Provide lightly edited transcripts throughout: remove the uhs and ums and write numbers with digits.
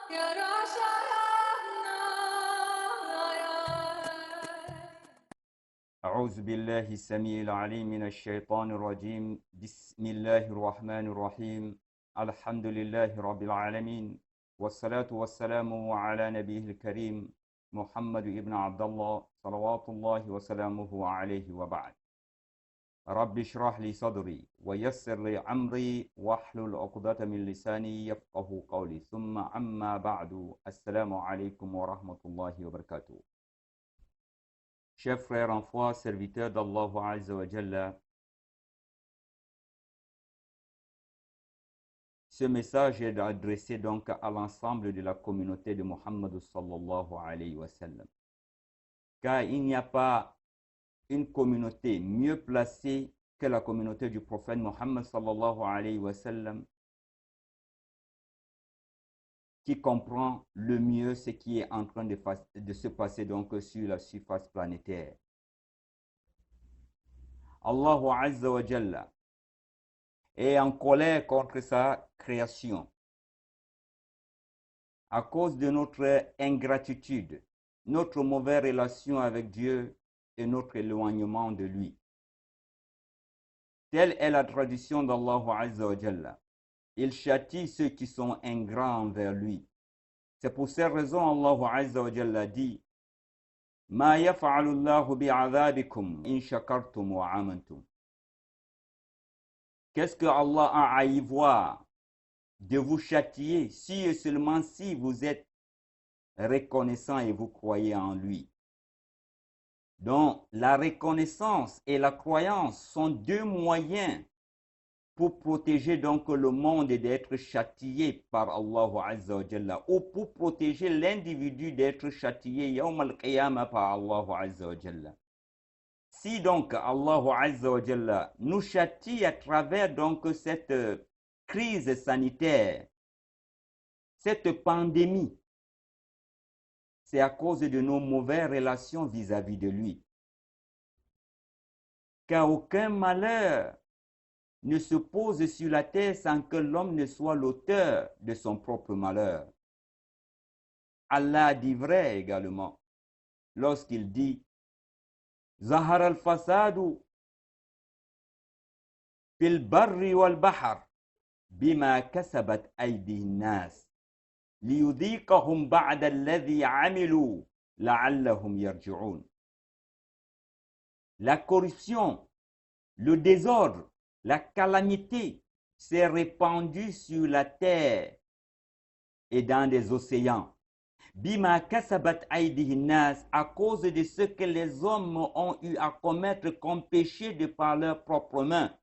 يا راشا أعوذ بالله السميع العليم من الشيطان الرجيم بسم الله الرحمن الرحيم الحمد لله رب العالمين والصلاة والسلام على نبيه الكريم محمد بن عبد الله صلوات الله وسلامه عليه وبعد رب اشرح لي صدري ويسر لي أمري واحلل عقدة من لساني يفقه قولي ثم أما بعد السلام عليكم ورحمة الله وبركاته. Chers frères en foi, serviteurs d'Allah Azza wa Jalla, ce message est adressé donc à l'ensemble de la communauté de Muhammad sallallahu alayhi wa sallam. Car il n'y a pas une communauté mieux placée que la communauté du prophète Muhammad sallallahu alayhi wa sallam, qui comprend le mieux ce qui est en train de se passer donc sur la surface planétaire. Allah Azza wa Jalla est en colère contre sa création à cause de notre ingratitude, notre mauvaise relation avec Dieu et notre éloignement de lui. Telle est la tradition d'Allah Azza wa Jalla. Il châtie ceux qui sont ingrats envers lui. C'est pour cette raison Allah Azza wa Jalla dit Ma yaf'alu Allahu bi'adhabikum in shakartum wa amantum. Qu'est-ce que Allah a à y voir de vous châtier si et seulement si vous êtes reconnaissant et vous croyez en lui. Donc, la reconnaissance et la croyance sont deux moyens pour protéger donc le monde d'être châtié par Allah Azza wa Jalla, ou pour protéger l'individu d'être châtié Yawm al-Qiyamah par Allah Azza wa Jalla. Si donc Allah Azza wa Jalla nous châtie à travers donc cette crise sanitaire, cette pandémie, c'est à cause de nos mauvaises relations vis-à-vis de lui. Car aucun malheur ne se pose sur la terre sans que l'homme ne soit l'auteur de son propre malheur. Allah dit vrai également lorsqu'il dit Zahar al-fasadu fil barri wal bahar bima kasabat aydihin nas liyudhiqahum ba'da alladhi amilu la'allahum yarji'un. La corruption, le désordre, la calamité s'est répandue sur la terre et dans les océans. Bima kasabat aydihin nas, à cause de ce que les hommes ont eu à commettre comme péché de par leurs propres mains.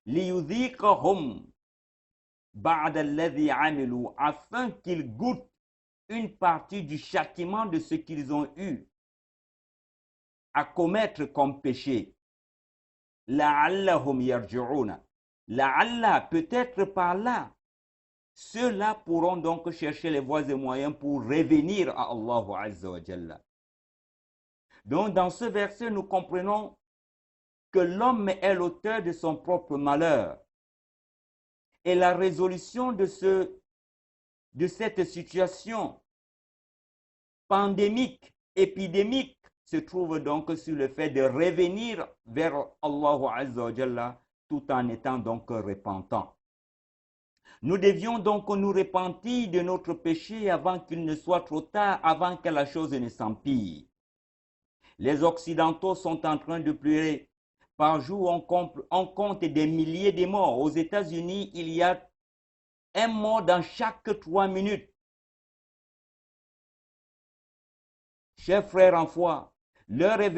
Liyudhiqahum ba'da alladhi amilu, afin qu'ils goûtent une partie du châtiment de ce qu'ils ont eu à commettre comme péché. La'allahum yarji'una. La'alla, peut-être par là, ceux-là pourront donc chercher les voies et moyens pour revenir à Allah Azza wa Jalla. Donc dans ce verset, nous comprenons que l'homme est l'auteur de son propre malheur. Et la résolution de cette situation pandémique, épidémique, se trouve donc sur le fait de revenir vers Allah Azza wa Jalla tout en étant donc repentant. Nous devions donc nous repentir de notre péché avant qu'il ne soit trop tard, avant que la chose ne s'empire. Les Occidentaux sont en train de pleurer. Par jour, on compte des milliers de morts. Aux États-Unis, il y a un mort dans chaque 3 minutes. Chers frères en foi, l'heure est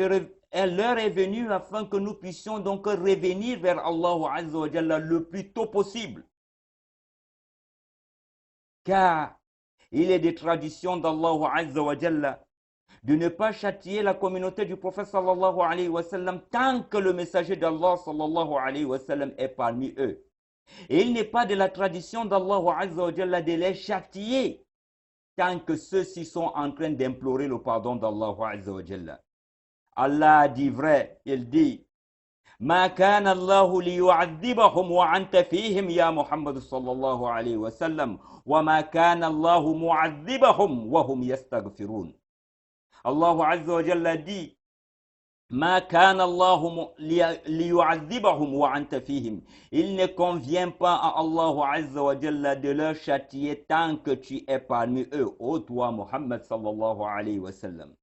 venue afin que nous puissions donc revenir vers Allah Azza wa Jalla le plus tôt possible. Car il est des traditions d'Allah Azza wa Jalla de ne pas châtier la communauté du prophète sallallahu alayhi wa sallam tant que le messager d'Allah sallallahu alayhi wa sallam est parmi eux. Et il n'est pas de la tradition d'Allah Azza wa Jalla de les châtier tant que ceux-ci sont en train d'implorer le pardon d'Allah Azza wa Jalla. Allah dit vrai, il dit ما كان الله ليعذبهم وأنت فيهم يا محمد صلى الله عليه وسلم وما كان الله معذبهم وهم يستغفرون. Allah Azza wa Jalla dit ما كان الله ليعذبهم وأنت فيهم. Il ne convient pas à Allah Azza wa Jalla de leur châtier tant que tu es parmi eux, ô toi Muhammad sallallahu alayhi wa sallam.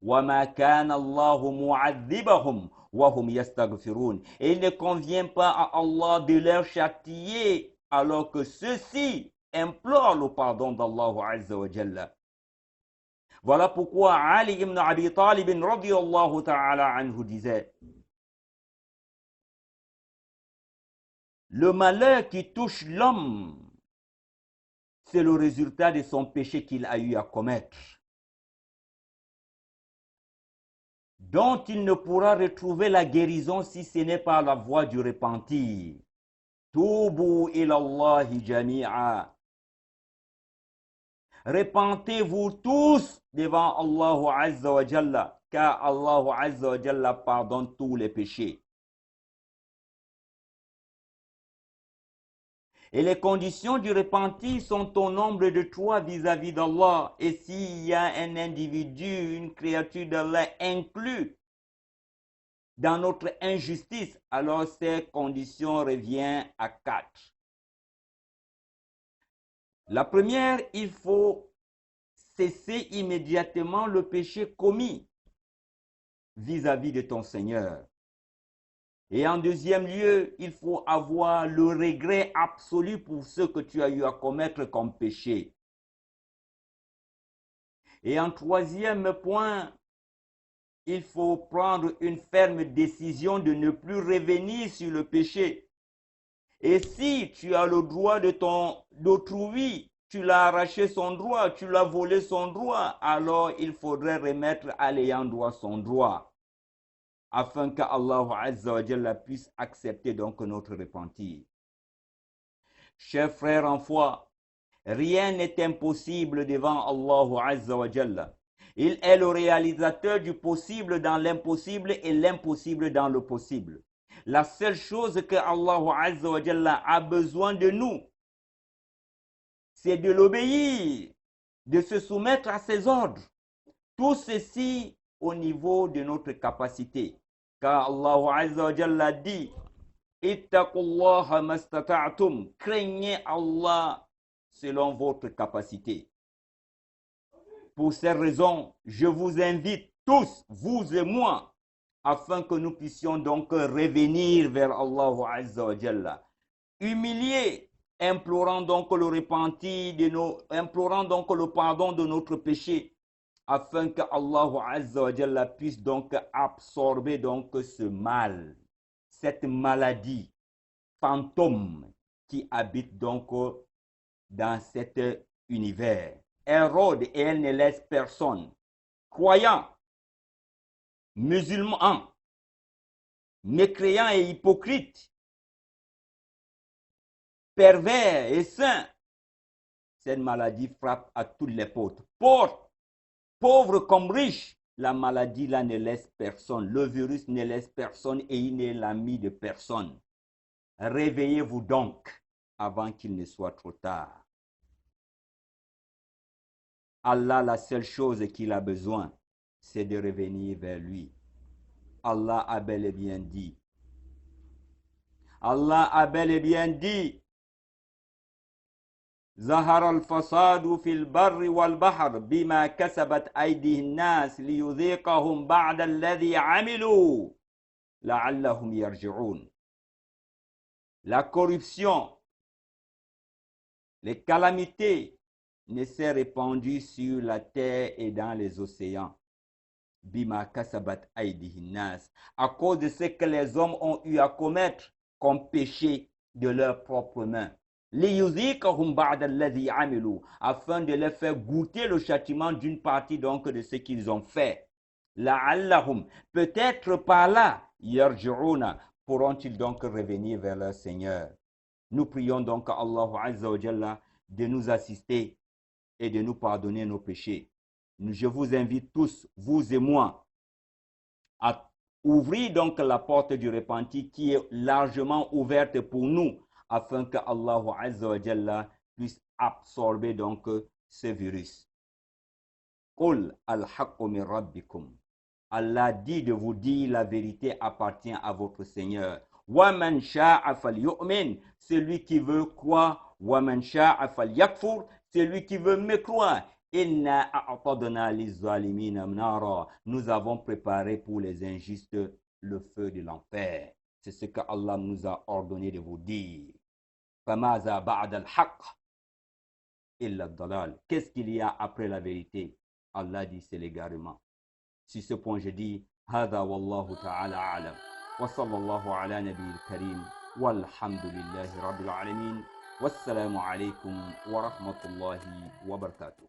وما كان الله معذبهم وهم يستغفرون. Et il ne convient pas à Allah de leur châtier alors que ceux-ci implorent le pardon d'Allah Azza wa Jalla. Voilà pourquoi Ali ibn Abi Talib radiyallahu ta'ala anhu disait: le malheur qui touche l'homme, c'est le résultat de son péché qu'il a eu à commettre, dont il ne pourra retrouver la guérison si ce n'est par la voie du repentir. Tubu ilallahi jami'a. Repentez-vous tous devant Allah Azza wa Jalla, car Allah Azza wa Jalla pardonne tous les péchés. Et les conditions du repentir sont au nombre de 3 vis-à-vis d'Allah. Et s'il y a un individu, une créature d'Allah inclus dans notre injustice, alors ces conditions reviennent à 4. La première, il faut cesser immédiatement le péché commis vis-à-vis de ton Seigneur. Et en deuxième lieu, il faut avoir le regret absolu pour ce que tu as eu à commettre comme péché. Et en troisième point, il faut prendre une ferme décision de ne plus revenir sur le péché. Et si tu as le droit d'autrui, tu l'as arraché son droit, tu l'as volé son droit, alors il faudrait remettre à l'ayant droit son droit, afin que Allah Azza wa Jalla puisse accepter donc notre repentir. Chers frères en foi, rien n'est impossible devant Allah Azza wa Jalla. Il est le réalisateur du possible dans l'impossible et l'impossible dans le possible. La seule chose que Allah Azza wa Jalla a besoin de nous, c'est de l'obéir, de se soumettre à ses ordres. Tout ceci au niveau de notre capacité. Car Allah Azza wa Jalla dit: Ittaqullaha mastata'tum, craignez Allah selon votre capacité. Pour ces raisons, je vous invite tous, vous et moi, afin que nous puissions donc revenir vers Allah Azza wa Jalla, humiliés, implorant donc le repentir implorant donc le pardon de notre péché, afin que Allah Azza wa Jalla puisse donc absorber donc ce mal, cette maladie fantôme qui habite donc dans cet univers. Elle rôde et elle ne laisse personne, croyant, musulmans, mécréants et hypocrites, pervers et saints. Cette maladie frappe à toutes les portes. Pauvres comme riches, la maladie là ne laisse personne. Le virus ne laisse personne et il n'est l'ami de personne. Réveillez-vous donc avant qu'il ne soit trop tard. Allah, la seule chose qu'il a besoin, c'est de revenir vers lui. Allah a bel et bien dit. Allah a bel et bien dit: ظهر الفساد في البر والبحر بما كسبت أيدي الناس ليذيقهم بعد الذي عملوا لعلهم يرجعون. La corruption, les calamités ne s'est répandue sur la terre et dans les océans. Bima kasabat aydihin nas, à cause de ce que les hommes ont eu à commettre comme péché de leurs propres mains. Afin de les faire goûter le châtiment d'une partie donc de ce qu'ils ont fait. La'allahum, peut-être par là, yarji'una, pourront-ils donc revenir vers leur Seigneur. Nous prions donc à Allah Azza wa Jalla de nous assister et de nous pardonner nos péchés. Je vous invite tous, vous et moi, à ouvrir donc la porte du repenti qui est largement ouverte pour nous, afin que Allah Azza wa Jalla puisse absorber donc ce virus. Qul al-haqqu min rabbikum. Allah dit de vous dire la vérité appartient à votre Seigneur. Wa man sha'a falyu'min. Celui qui veut croire. Wa man sha'a falyakfur. Celui qui veut me croire. Inna a'tadna liz-zalimina nara. Nous avons préparé pour les injustes le feu de l'enfer. C'est ce que Allah nous a ordonné de vous dire. Famaza ba'da al-haqq illa ad-dalal. Qu'est-ce qu'il y a après la vérité? Allah dit c'est l'égarement. Sur ce point, je dis هذا والله تعالى أعلم وصلى الله على نبي الكريم والحمد لله رب العالمين والسلام عليكم ورحمة الله وبركاته.